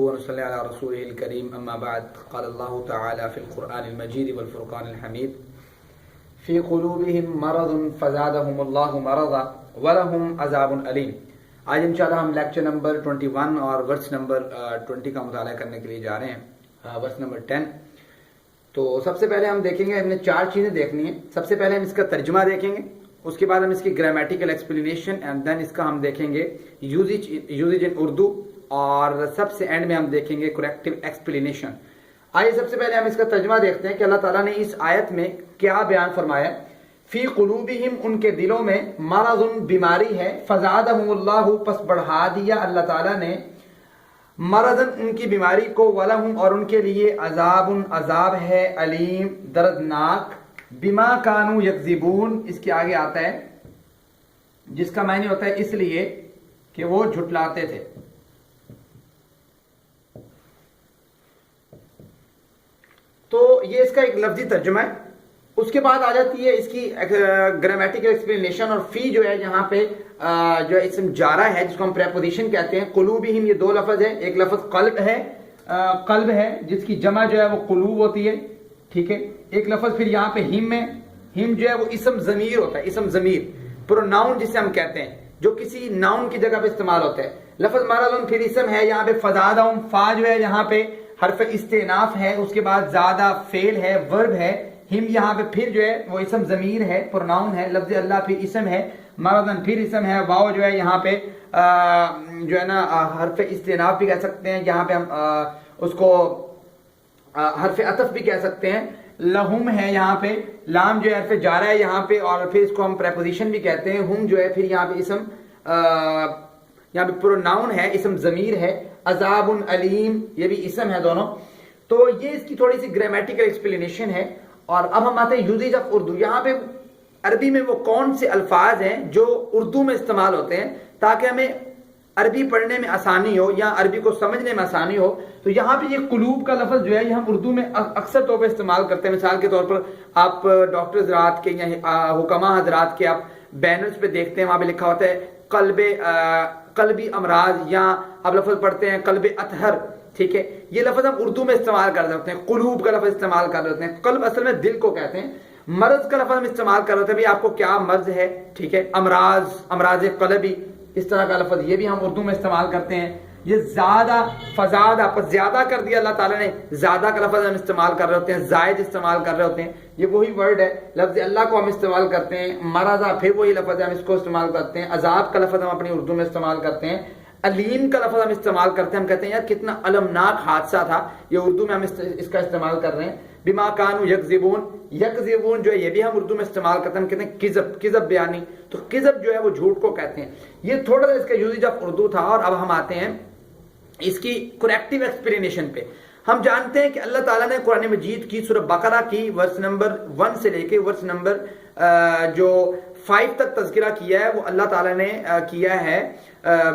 ونصلي على رسوله الكريم أما بعد قال الله تعالى في القرآن المجيد والفرقان الحميد في قلوبهم مرض فزادهم الله مرضا ولهم عذاب أليم. آج انشاءاللہ ہم لیکچر نمبر 21 اور ورس نمبر 20 کا مطالعہ کرنے کے لیے جا رہے ہیں. Verse number 10. تو سب سے پہلے ہم دیکھیں گے، ہم نے 4 چیزیں دیکھنی ہیں. سب سے پہلے ہم اس کا ترجمہ دیکھیں گے، اس کے بعد ہم اس کی گرامیٹیکل ایکسپلینیشن اینڈ دین اس کا ہم دیکھیں گے یوزیج ان اردو، اور سب سے اینڈ میں ہم دیکھیں گے کریکٹیو ایکسپلینیشن. آئیے سب سے پہلے ہم اس کا ترجمہ دیکھتے ہیں کہ اللہ تعالیٰ نے اس آیت میں کیا بیان فرمایا. فی قلوبہم، ان کے دلوں میں، مرض، بیماری ہے، فزادہم اللہ، پس بڑھا دیا اللہ تعالیٰ نے، مرضن، ان کی بیماری کو، ولہم، اور ان کے لیے، عذاب، عذاب ہے، علیم، دردناک، بما کانوا یکذبون، اس کے آگے آتا ہے جس کا معنی ہوتا ہے اس لیے کہ وہ جھٹلاتے تھے. تو یہ اس کا ایک لفظی ترجمہ ہے. اس کے بعد آ جاتی ہے اس کی گرامیٹیکل ایکسپلینیشن. اور فی جو ہے یہاں پہ جو اسم جارہ ہے جس کو ہم پریپوزیشن کہتے ہیں. قلوبہم، یہ 2 لفظ ہے. ایک لفظ قلب ہے جس کی جمع جو ہے وہ قلوب ہوتی ہے، ٹھیک ہے. ایک لفظ پھر یہاں پہ ہم ہے. ہم جو ہے وہ اسم ضمیر ہوتا ہے، اسم ضمیر، پروناؤن جسے ہم کہتے ہیں، جو کسی ناؤن کی جگہ پہ استعمال ہوتا ہے. لفظ مرض پھر اسم ہے. یہاں پہ فزادہم، فا جو ہے یہاں پہ حرف استئناف ہے، اس کے بعد زیادہ فعل ہے، ورب ہے. ہم یہاں پہ پھر جو ہے وہ اسم ضمیر ہے، پروناؤن ہے. لفظ اللہ پھر اسم ہے. مرضن پھر اسم ہے. واو جو ہے یہاں پہ جو ہے نا حرف استئناف بھی کہہ سکتے ہیں، یہاں پہ ہم اس کو حرف عطف بھی کہہ سکتے ہیں. لہم ہے یہاں پہ. لام جو ہے حرف جارہ ہے یہاں پہ، اور پھر اس کو ہم پریپوزیشن بھی کہتے ہیں. ہم جو ہے پھر یہاں پہ اسم، یہاں پہ پروناؤن ہے، اسم ضمیر ہے. عذاب علیم، یہ بھی اسم ہے دونوں. تو یہ اس کی تھوڑی سی گرامیٹیکل ایکسپلینیشن ہے. اور اب ہم آتے ہیں یوزیج آف اردو. یہاں پہ عربی میں وہ کون سے الفاظ ہیں جو اردو میں استعمال ہوتے ہیں تاکہ ہمیں عربی پڑھنے میں آسانی ہو یا عربی کو سمجھنے میں آسانی ہو. تو یہاں پہ یہ قلوب کا لفظ جو ہے یہ ہم اردو میں اکثر طور پہ استعمال کرتے ہیں. مثال کے طور پر آپ ڈاکٹر حضرات کے یا حکماء حضرات کے آپ بینرز پہ دیکھتے ہیں، وہاں پہ لکھا ہوتا ہے قلبی امراض، یا آپ لفظ پڑھتے ہیں قلب اطہر، ٹھیک ہے. یہ لفظ ہم اردو میں استعمال کر رہے ہوتے ہیں. قلوب کا لفظ استعمال کر رہے ہوتے ہیں. قلب اصل میں دل کو کہتے ہیں. مرض کا لفظ ہم استعمال کر رہے ہوتے ہیں، بھی آپ کو کیا مرض ہے، ٹھیک ہے. امراض قلبی، اس طرح کا لفظ یہ بھی ہم اردو میں استعمال کرتے ہیں. یہ زیادہ، فزادہ، پر زیادہ کر دیا اللہ تعالیٰ نے، زیادہ کا لفظ ہم استعمال کر رہے ہوتے ہیں. زائد استعمال کر رہے ہوتے ہیں. یہ وہی ورڈ ہے. لفظ اللہ کو ہم استعمال کرتے ہیں. مرضہ پھر وہی لفظ ہے، ہم اس کو استعمال کرتے ہیں. عذاب کا لفظ ہم اپنی اردو میں استعمال کرتے ہیں. علیم کا لفظ ہم استعمال کرتے ہیں. ہم کہتے ہیں یار کتنا المناک حادثہ تھا، یہ اردو میں ہم اس کا استعمال کر رہے ہیں. بما کانوا یکذبون، یکذبون جو ہے یہ بھی ہم اردو میں استعمال کرتے ہیں. ہم کہتے ہیں کذب بیانی. تو کذب جو ہے وہ جھوٹ کو کہتے ہیں. یہ تھوڑا سا اس کا یوزیج آف اردو تھا. اور اب ہم آتے ہیں اس کی کریکٹیو ایکسپلینیشن پہ. ہم جانتے ہیں کہ اللہ تعالیٰ نے قرآن مجید کی سورہ بقرہ کی ورس نمبر 1 سے لے کے ورس نمبر جو 5 تک تذکرہ کیا ہے، وہ اللہ تعالیٰ نے کیا ہے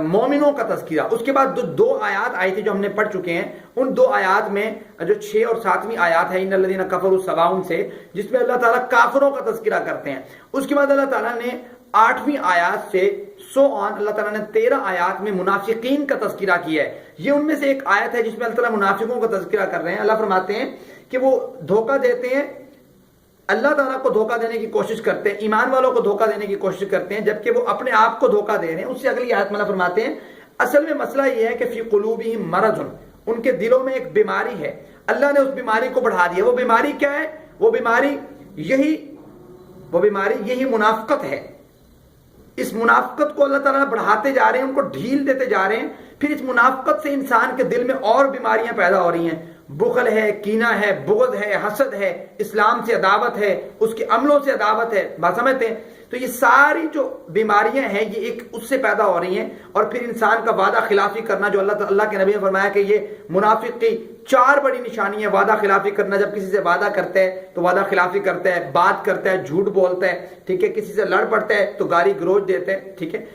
مومنوں کا تذکرہ. اس کے بعد 2 آیات آئی تھی جو ہم نے پڑھ چکے ہیں. ان 2 آیات میں جو 6 اور 7ویں آیات ہے ان الذین کفروا سواء سے، جس میں اللہ تعالیٰ کافروں کا تذکرہ کرتے ہیں. اس کے بعد اللہ تعالیٰ نے 8ویں آیات سے اللہ تعالیٰ نے 13 آیات میں منافقین کا تذکرہ کیا ہے. یہ ان میں سے ایک آیت ہے جس میں اللہ تعالیٰ منافقوں کا تذکرہ کر رہے ہیں. اللہ فرماتے ہیں کہ وہ دھوکہ دیتے ہیں، اللہ تعالیٰ کو دھوکہ دینے کی کوشش کرتے ہیں، ایمان والوں کو دھوکہ دینے کی کوشش کرتے ہیں، جبکہ وہ اپنے آپ کو دھوکہ دے رہے ہیں. اس سے اگلی آیت میں اللہ فرماتے ہیں اصل میں مسئلہ یہ ہے کہ فی قلوبہم مرض، ان کے دلوں میں ایک بیماری ہے. اللہ نے اس بیماری کو بڑھا دیا. وہ بیماری کیا ہے؟ وہ بیماری یہی منافقت ہے. اس منافقت کو اللہ تعالیٰ بڑھاتے جا رہے ہیں، ان کو ڈھیل دیتے جا رہے ہیں. پھر اس منافقت سے انسان کے دل میں اور بیماریاں پیدا ہو رہی ہیں. بخل ہے، کینہ ہے، بغض ہے، حسد ہے، اسلام سے عداوت ہے، اس کے عملوں سے عداوت ہے. بات سمجھتے ہیں؟ تو یہ ساری جو بیماریاں ہیں یہ ایک اس سے پیدا ہو رہی ہیں. اور پھر انسان کا وعدہ خلافی کرنا، جو اللہ کے نبی نے فرمایا کہ یہ منافق کی 4 بڑی نشانی ہے. وعدہ خلافی کرنا، جب کسی سے وعدہ کرتا ہے تو وعدہ خلافی کرتا ہے، بات کرتا ہے جھوٹ بولتا ہے، ٹھیک ہے. کسی سے لڑ پڑتا ہے تو گالی گلوچ دیتا ہے، ٹھیک ہے.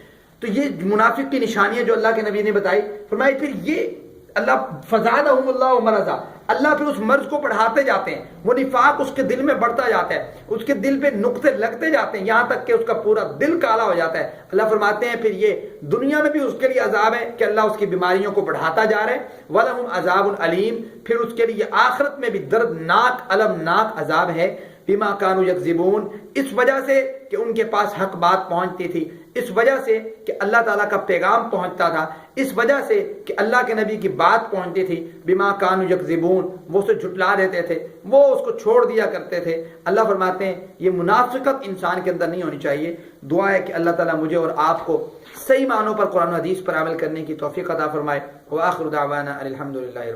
تو یہ منافق کی نشانی ہے جو اللہ کے نبی نے بتائی. فرمایا پھر یہ اللہ فزادہم اللہ مرضا، اللہ پھر اس مرض کو بڑھاتے جاتے ہیں، وہ نفاق اس کے دل میں بڑھتا جاتا ہے، اس کے دل پہ نقطے لگتے جاتے ہیں، یہاں تک کہ اس کا پورا دل کالا ہو جاتا ہے۔ اللہ فرماتے ہیں پھر یہ دنیا میں بھی اس کے لیے عذاب ہے کہ اللہ اس کی بیماریوں کو بڑھاتا جا رہا ہے، وَلَهُمْ عَذَابٌ عَلِيمٌ، پھر اس کے لیے آخرت میں بھی دردناک المناک عذاب ہے، بما كانوا يكذبون، اس وجہ سے کہ ان کے پاس حق بات پہنچتی تھی، اس وجہ سے کہ اللہ تعالیٰ کا پیغام پہنچتا تھا، اس وجہ سے کہ اللہ کے نبی کی بات پہنچتی تھی، بما كانوا يكذبون، وہ اسے جھٹلا دیتے تھے، وہ اس کو چھوڑ دیا کرتے تھے۔ اللہ فرماتے ہیں یہ منافقت انسان کے اندر نہیں ہونی چاہیے۔ دعا ہے کہ اللہ تعالیٰ مجھے اور آپ کو صحیح معنوں پر قرآن و حدیث پر عمل کرنے کی توفیق عطا فرمائے۔ وآخر دعوانا الحمدللہ۔